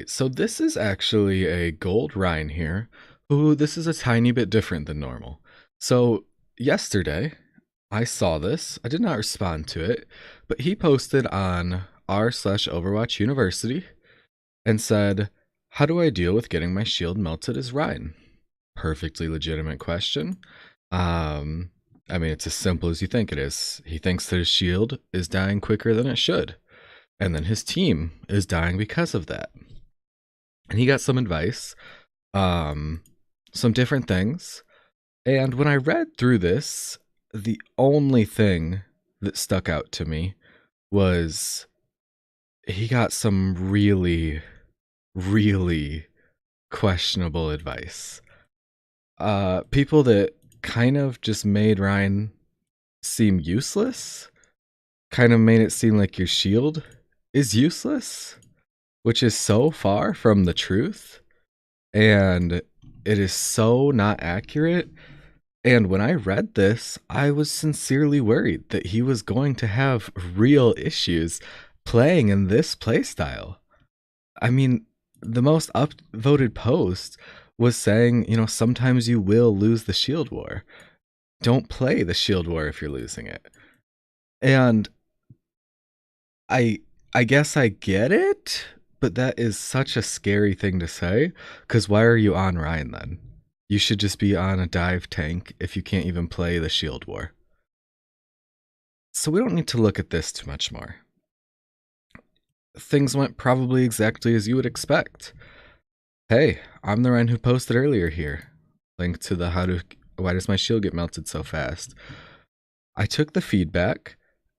Alright, so this is actually a gold Rhine here. Ooh, this is a tiny bit different than normal. So, yesterday, I saw this. I did not respond to it, but he posted on r/Overwatch University and said, "How do I deal with getting my shield melted as Rhine?" Perfectly legitimate question. Um, I mean, it's as simple as you think it is. He thinks that his shield is dying quicker than it should, and then his team is dying because of that. And he got some advice, um, some different things. And when I read through this, the only thing that stuck out to me was he got some really, really questionable advice. People that kind of just made Ryan seem useless, kind of made it seem like your shield is useless, which is so far from the truth. And it is so not accurate. And when I read this, I was sincerely worried that he was going to have real issues playing in this playstyle. I mean, the most upvoted post was saying, sometimes you will lose the shield war. Don't play the shield war if you're losing it. And I I guess I get it, but that is such a scary thing to say, because why are you on Ryan then? You should just be on a dive tank if you can't even play the shield war. So we don't need to look at this too much more. Things went probably exactly as you would expect. Hey, I'm the Ryan who posted earlier here. Link to the why does my shield get melted so fast? I took the feedback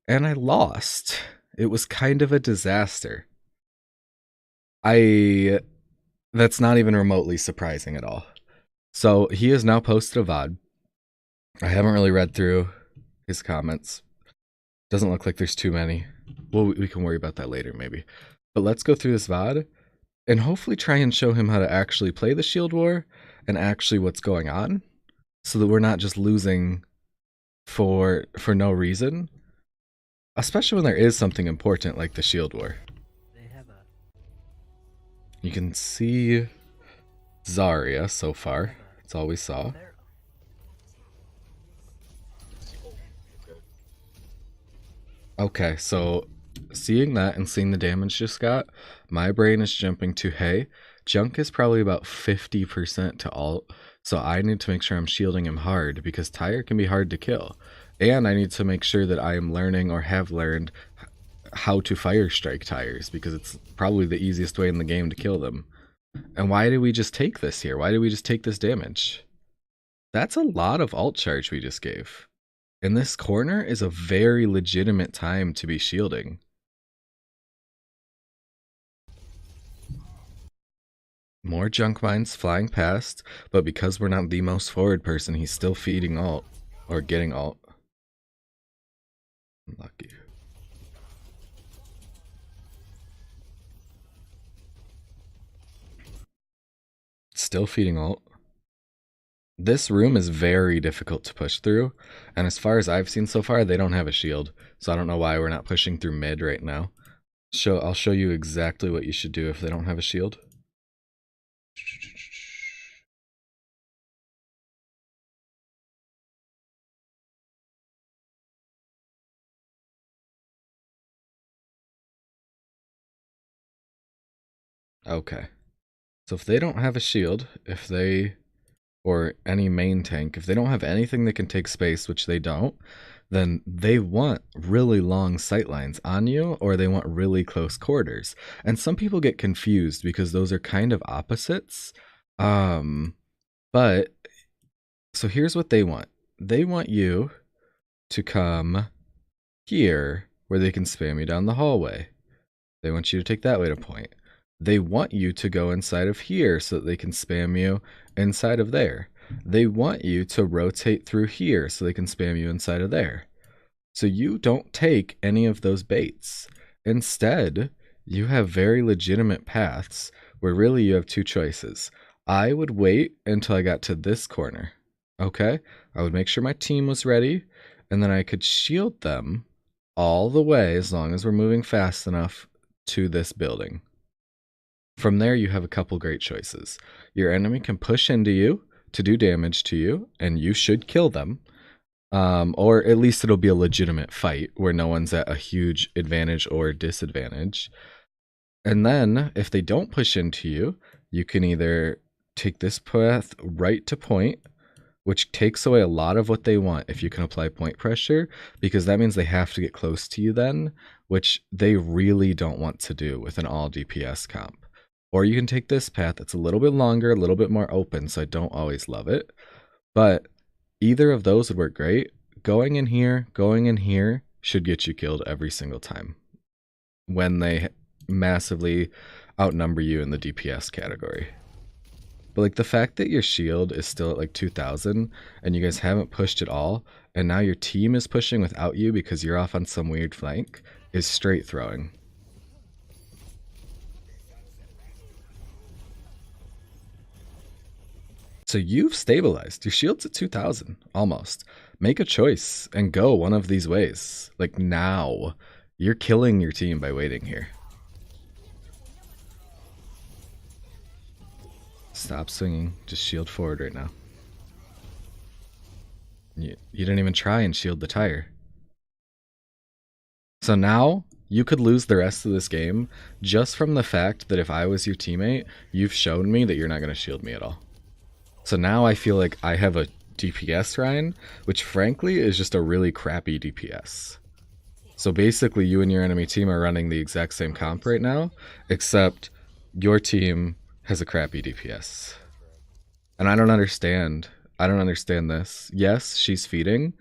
and I lost. It was kind of a disaster. That's not even remotely surprising at all. So he has now posted a VOD. I haven't really read through his comments. Doesn't look like there's too many. Well, we can worry about that later maybe. But let's go through this VOD and hopefully try and show him how to actually play the shield war and actually what's going on, so that we're not just losing for no reason, especially when there is something important like the shield war. You can see Zarya so far. That's all we saw. Okay, so seeing that and seeing the damage just got, my brain is jumping to, hey, Junk is probably about 50% to ult, so I need to make sure I'm shielding him hard, because Tyre can be hard to kill. And I need to make sure that I am learning or have learned how to fire strike Tyres, because it's probably the easiest way in the game to kill them. And why did we just take this here? Why did we just take this damage? That's a lot of ult charge we just gave. And this corner is a very legitimate time to be shielding. More junk mines flying past, but because we're not the most forward person, he's still feeding ult, or getting ult. Lucky. Still feeding ult. This room is very difficult to push through, and as far as I've seen so far, they don't have a shield, so I don't know why we're not pushing through mid right now. I'll show you exactly what you should do if they don't have a shield. Okay. So if they don't have a shield, or any main tank, if they don't have anything that can take space, which they don't, then they want really long sightlines on you, or they want really close quarters. And some people get confused because those are kind of opposites. But so here's what they want. They want you to come here where they can spam you down the hallway. They want you to take that way to point. They want you to go inside of here so that they can spam you inside of there. They want you to rotate through here so they can spam you inside of there. So you don't take any of those baits. Instead, you have very legitimate paths where really you have two choices. I would wait until I got to this corner. Okay? I would make sure my team was ready, and then I could shield them all the way as long as we're moving fast enough to this building. From there, you have a couple great choices. Your enemy can push into you to do damage to you, and you should kill them. Or at least it'll be a legitimate fight where no one's at a huge advantage or disadvantage. And then, if they don't push into you, you can either take this path right to point, which takes away a lot of what they want if you can apply point pressure, because that means they have to get close to you then, which they really don't want to do with an all DPS comp. Or you can take this path that's a little bit longer, a little bit more open, so I don't always love it. But either of those would work great. Going in here should get you killed every single time when they massively outnumber you in the DPS category. But like the fact that your shield is still at like 2,000 and you guys haven't pushed at all, and now your team is pushing without you because you're off on some weird flank, is straight throwing. So you've stabilized. Your shield's at 2,000, almost. Make a choice and go one of these ways. Like now. You're killing your team by waiting here. Stop swinging. Just shield forward right now. You didn't even try and shield the tire. So now you could lose the rest of this game just from the fact that if I was your teammate, you've shown me that you're not going to shield me at all. So now I feel like I have a DPS Ryan, which frankly is just a really crappy DPS. So basically you and your enemy team are running the exact same comp right now, except your team has a crappy DPS. And I don't understand. I don't understand this. Yes, she's feeding.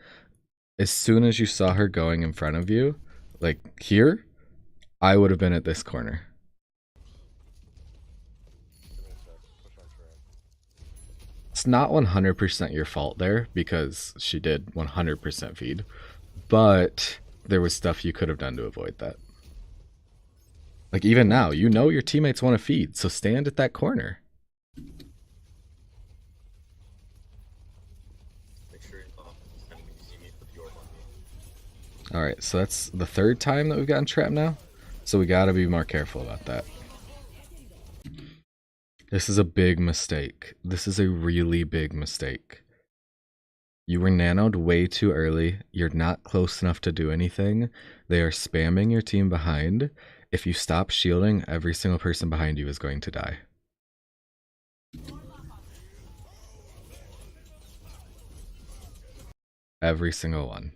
As soon as you saw her going in front of you, like here, I would have been at this corner. It's not 100% your fault there because she did 100% feed, but there was stuff you could have done to avoid that. Like even now, you know your teammates want to feed, so stand at that corner. Alright, so that's the third time that we've gotten trapped now, so we gotta be more careful about that. This is a big mistake. This is a really big mistake. You were nanoed way too early. You're not close enough to do anything. They are spamming your team behind. If you stop shielding, every single person behind you is going to die. Every single one.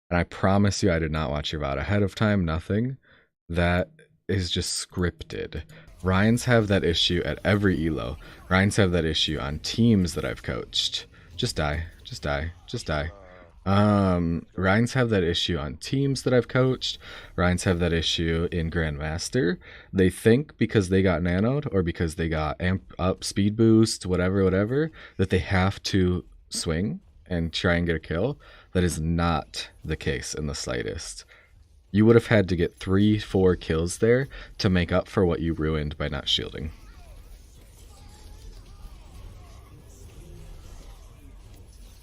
And I promise you I did not watch your VOD ahead of time, nothing. That is just scripted. Ryans have that issue at every elo. Ryans have that issue on teams that I've coached. Just die. Just die. Just die. Ryans have that issue on teams that I've coached. Ryans have that issue in Grandmaster. They think because they got nanoed or because they got amp up speed boost, whatever, that they have to swing and try and get a kill. That is not the case in the slightest. You would have had to get 3-4 kills there to make up for what you ruined by not shielding.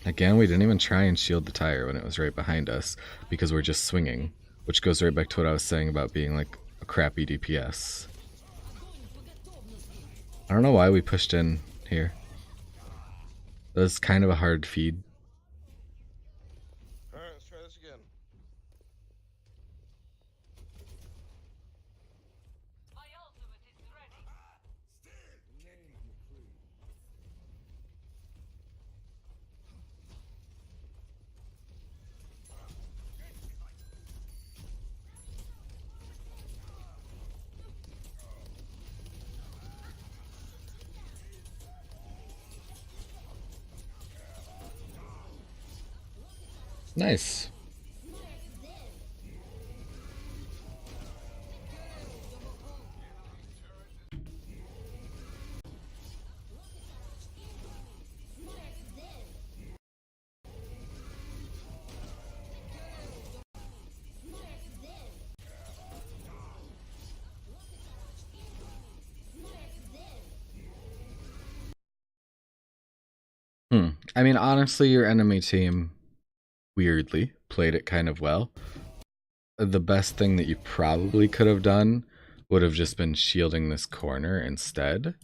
Again, we didn't even try and shield the tire when it was right behind us because we're just swinging, which goes right back to what I was saying about being like a crappy DPS. I don't know why we pushed in here. That was kind of a hard feed. Alright, let's try this again. My ultimate is ready. Nice. I mean, honestly, your enemy team weirdly played it kind of well. The best thing that you probably could have done would have just been shielding this corner instead.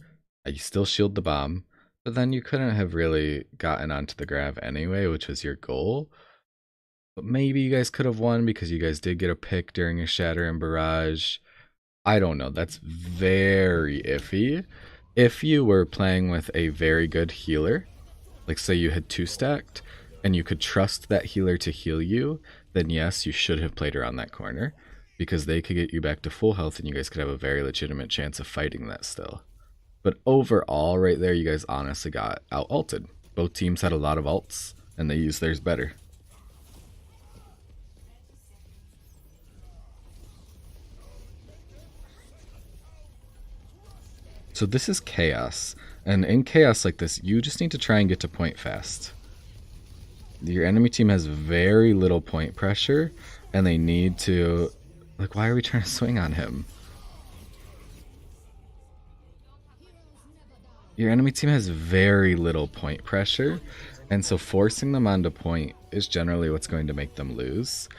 You still shield the bomb, but then you couldn't have really gotten onto the grav anyway, which was your goal. But maybe you guys could have won because you guys did get a pick during a shatter and barrage. I don't know. That's very iffy. If you were playing with a very good healer, like say you had two stacked, and you could trust that healer to heal you, then yes, you should have played around that corner because they could get you back to full health and you guys could have a very legitimate chance of fighting that still. But overall, right there, you guys honestly got out ulted. Both teams had a lot of ults and they used theirs better. So this is chaos, and in chaos like this, you just need to try and get to point fast. Your enemy team has very little point pressure, and they need to... Like, why are we trying to swing on him? Your enemy team has very little point pressure, and so forcing them onto point is generally what's going to make them lose.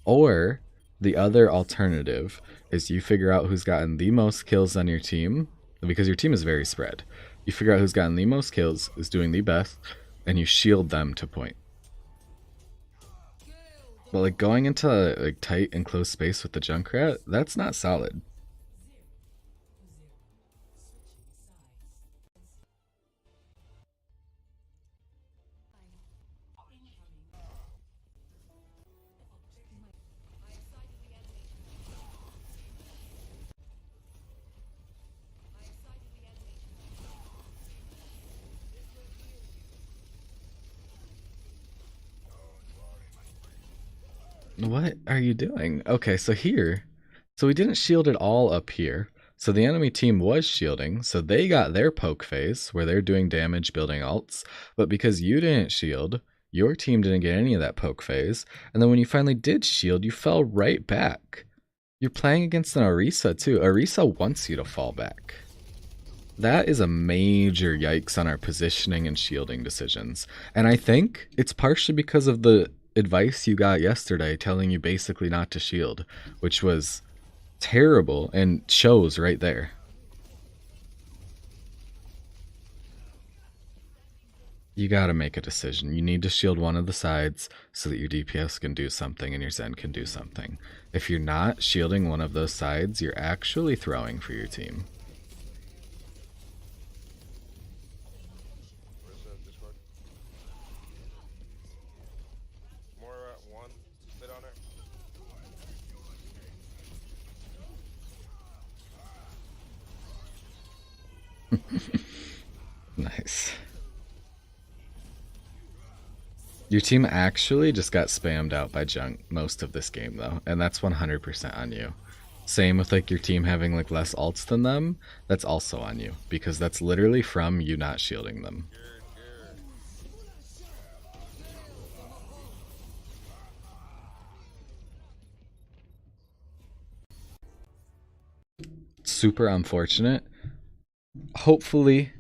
Or the other alternative is you figure out who's gotten the most kills on your team, because your team is very spread. You figure out who's gotten the most kills, is doing the best, and you shield them to point. But like going into like tight and close space with the Junkrat, that's not solid. What are you doing? Okay, so here, so we didn't shield it all up here. So the enemy team was shielding, so they got their poke phase where they're doing damage building ults. But because you didn't shield, your team didn't get any of that poke phase. And then when you finally did shield, you fell right back. You're playing against an Orisa too. Orisa wants you to fall back. That is a major yikes on our positioning and shielding decisions. And I think it's partially because of the advice you got yesterday telling you basically not to shield, which was terrible and shows right there. You gotta make a decision. You need to shield one of the sides so that your DPS can do something and your Zen can do something. If you're not shielding one of those sides, you're actually throwing for your team. Nice. Your team actually just got spammed out by junk most of this game though, and that's 100% on you. Same with like your team having like less ults than them, that's also on you because that's literally from you not shielding them. Super unfortunate. Hopefully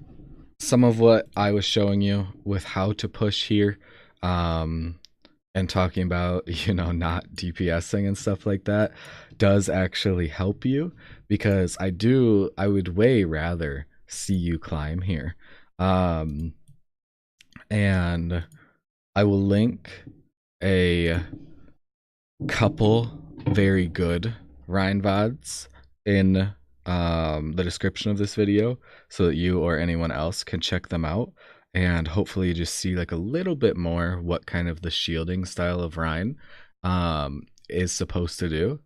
some of what I was showing you with how to push here and talking about, you know, not DPSing and stuff like that does actually help you, because I would way rather see you climb here. And I will link a couple very good Reinhardt VODs in the description of this video so that you or anyone else can check them out and hopefully just see like a little bit more what kind of the shielding style of Rein is supposed to do.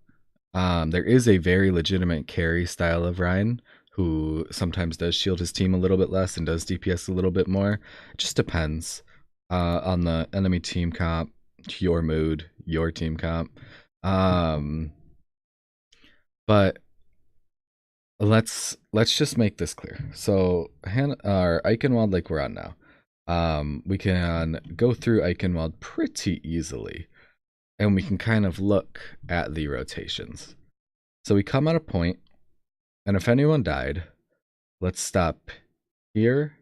There is a very legitimate carry style of Rein who sometimes does shield his team a little bit less and does DPS a little bit more. It just depends on the enemy team comp, your mood, your team comp. But let's just make this clear. So our Eichenwald like we're on now, we can go through Eichenwald pretty easily and we can kind of look at the rotations. So we come at a point, and if anyone died, let's stop here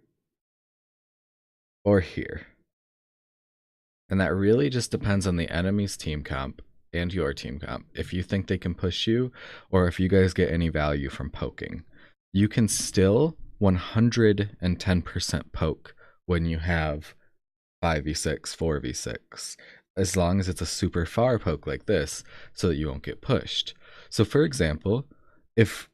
or here. And that really just depends on the enemy's team comp and your team comp, if you think they can push you, or if you guys get any value from poking, you can still 110% poke when you have 5v6, 4v6, as long as it's a super far poke like this, so that you won't get pushed. So for example, if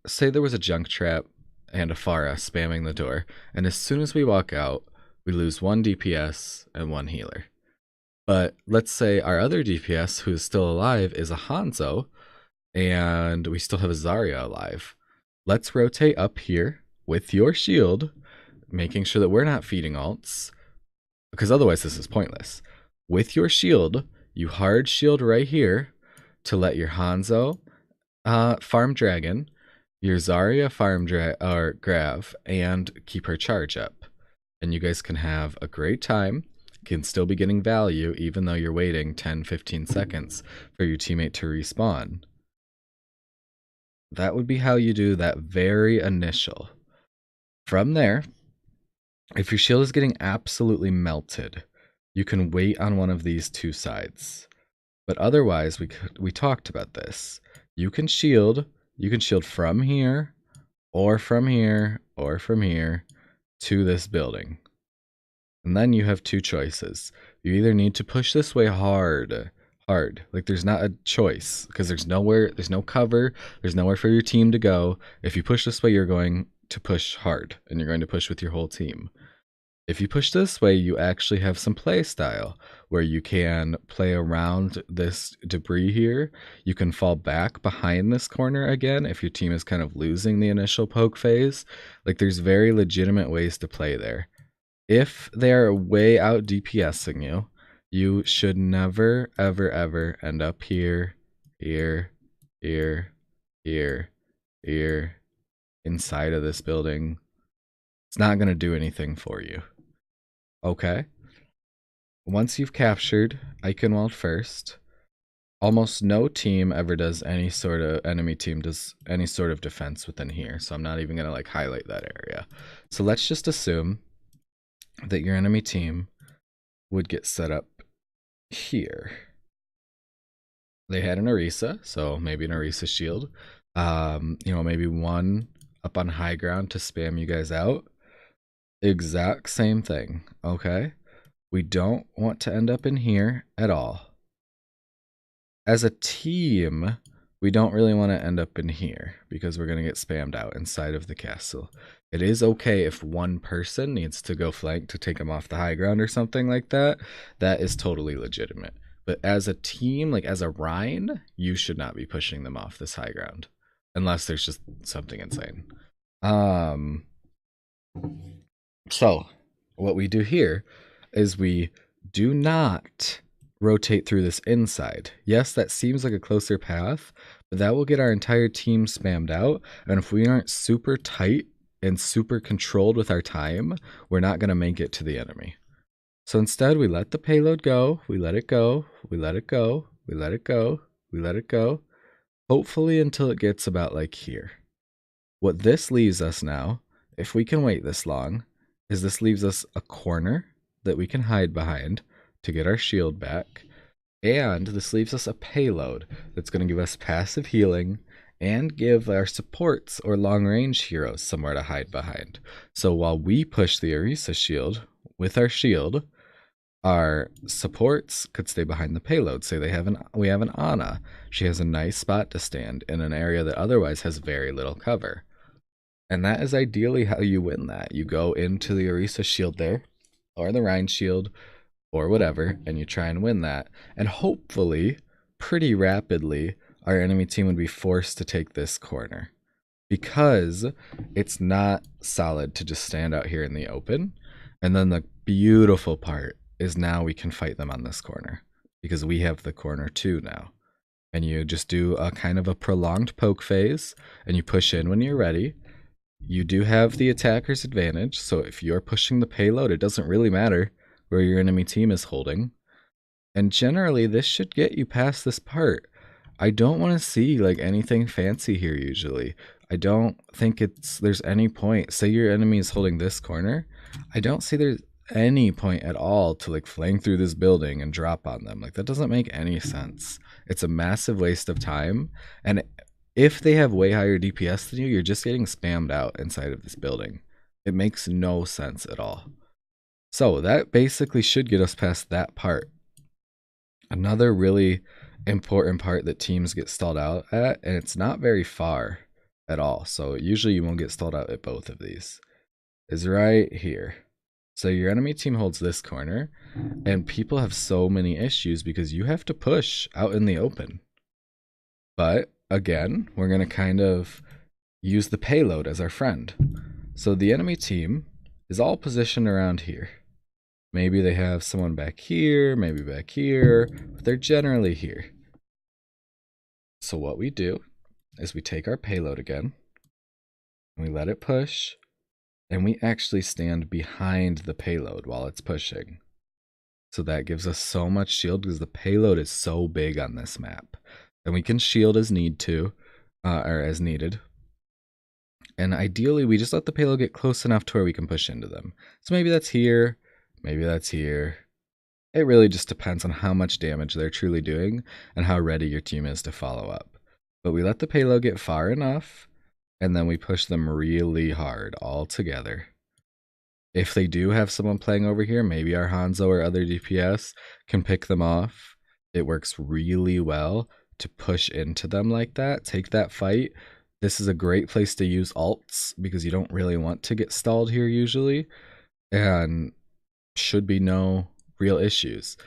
say there was a junk trap and a Pharah spamming the door, and as soon as we walk out, we lose one DPS and one healer. But let's say our other DPS who is still alive is a Hanzo, and we still have a Zarya alive. Let's rotate up here with your shield, making sure that we're not feeding ults, because otherwise this is pointless. With your shield, you hard shield right here to let your Hanzo farm dragon, your Zarya farm grav, and keep her charge up. And you guys can have a great time, can still be getting value even though you're waiting 10-15 seconds for your teammate to respawn. That would be how you do that very initial. From there, if your shield is getting absolutely melted, you can wait on one of these two sides. But otherwise, we talked about this. You can shield from here, or from here, or from here to this building. And then you have two choices. You either need to push this way hard. Like there's not a choice, because there's no cover, there's nowhere for your team to go. If you push this way, you're going to push hard, and you're going to push with your whole team. If you push this way, you actually have some play style where you can play around this debris here. You can fall back behind this corner again if your team is kind of losing the initial poke phase. Like there's very legitimate ways to play there. If they are way out DPSing you, you should never, ever, ever end up here, here, here, here, here, inside of this building. It's not going to do anything for you. Okay. Once you've captured Eichenwald first, almost no team ever does any sort of, enemy team does any sort of defense within here. So I'm not even going to like highlight that area. So let's just assume that your enemy team would get set up here. They had an Orisa, so maybe an Orisa shield. Maybe one up on high ground to spam you guys out. Exact same thing, okay? We don't want to end up in here at all. As a team, we don't really want to end up in here because we're going to get spammed out inside of the castle. It is okay if one person needs to go flank to take them off the high ground or something like that. That is totally legitimate. But as a team, like as a Rein, you should not be pushing them off this high ground unless there's just something insane. So what we do here is we do not rotate through this inside. Yes, that seems like a closer path, but that will get our entire team spammed out. And if we aren't super tight and super controlled with our time, we're not going to make it to the enemy. So instead, we let the payload go. We let it go. We let it go. We let it go. We let it go. Hopefully until it gets about like here. What this leaves us now, if we can wait this long, is this leaves us a corner that we can hide behind to get our shield back. And this leaves us a payload that's going to give us passive healing and give our supports or long range heroes somewhere to hide behind. So while we push the Orisa shield with our shield, our supports could stay behind the payload. Say we have an Ana. She has a nice spot to stand in an area that otherwise has very little cover. And that is ideally how you win that. You go into the Orisa shield there, or the Rein shield, or whatever, and you try and win that. And hopefully, pretty rapidly, our enemy team would be forced to take this corner. Because it's not solid to just stand out here in the open. And then the beautiful part is now we can fight them on this corner. Because we have the corner too now. And you just do a kind of a prolonged poke phase, and you push in when you're ready. You do have the attacker's advantage, so if you're pushing the payload, it doesn't really matter where your enemy team is holding. And generally, this should get you past this part. I don't want to see like anything fancy here usually. I don't think there's any point. Say your enemy is holding this corner. I don't see there's any point at all to like flang through this building and drop on them. Like that doesn't make any sense. It's a massive waste of time. And if they have way higher DPS than you, you're just getting spammed out inside of this building. It makes no sense at all. So that basically should get us past that part. Another really important part that teams get stalled out at, and it's not very far at all. So usually you won't get stalled out at both of these, is right here. So your enemy team holds this corner, and people have so many issues because you have to push out in the open. But again, we're going to kind of use the payload as our friend. So the enemy team is all positioned around here. Maybe they have someone back here, maybe back here, but they're generally here. So what we do is we take our payload again, and we let it push, and we actually stand behind the payload while it's pushing. So that gives us so much shield because the payload is so big on this map. And we can shield as need to, or as needed. And ideally, we just let the payload get close enough to where we can push into them. So maybe that's here, maybe that's here. It really just depends on how much damage they're truly doing and how ready your team is to follow up. But we let the payload get far enough, and then we push them really hard all together. If they do have someone playing over here, maybe our Hanzo or other DPS can pick them off. It works really well to push into them like that, take that fight. This is a great place to use ults because you don't really want to get stalled here usually, and should be no real issues.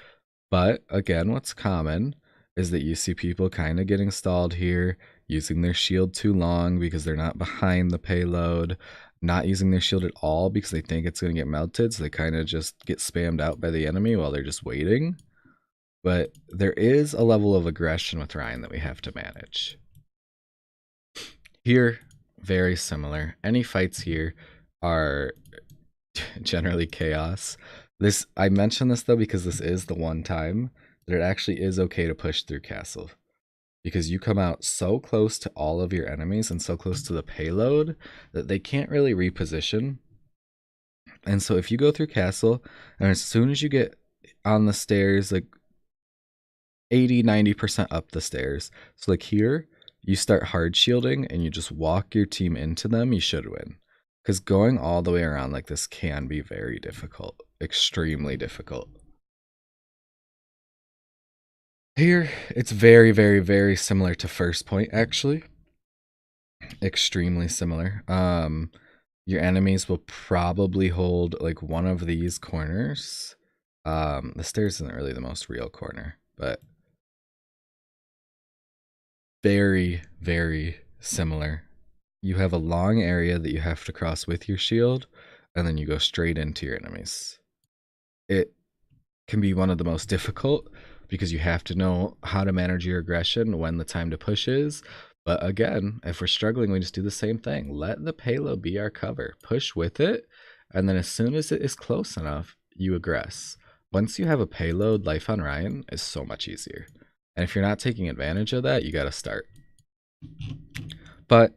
But again, what's common is that you see people kind of getting stalled here, using their shield too long because they're not behind the payload, not using their shield at all because they think it's going to get melted, so they kind of just get spammed out by the enemy while they're just waiting. But there is a level of aggression with Ryan that we have to manage. Here, very similar. Any fights here are generally chaos. I mention this though because this is the one time that it actually is okay to push through castle, because you come out so close to all of your enemies and so close to the payload that they can't really reposition. And so if you go through castle, and as soon as you get on the stairs, like 80-90% up the stairs, so like here, you start hard shielding and you just walk your team into them, you should win. Because going all the way around like this can be very difficult, extremely difficult. Here, it's very, very, very similar to first point, actually. Extremely similar. Your enemies will probably hold like one of these corners. The stairs isn't really the most real corner, but very, very similar. You have a long area that you have to cross with your shield, and then you go straight into your enemies. It can be one of the most difficult because you have to know how to manage your aggression when the time to push is. But again, if we're struggling, we just do the same thing. Let the payload be our cover. Push with it, and then as soon as it is close enough, you aggress. Once you have a payload, life on Ryan is so much easier. And if you're not taking advantage of that, you got to start. But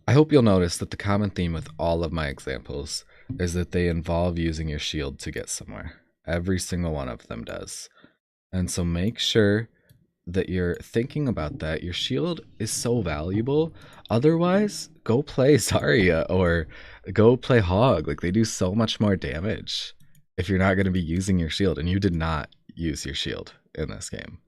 I hope you'll notice that the common theme with all of my examples is that they involve using your shield to get somewhere. Every single one of them does. And so make sure that you're thinking about that. Your shield is so valuable. Otherwise, go play Zarya or go play Hog. Like, they do so much more damage if you're not going to be using your shield. And you did not use your shield in this game.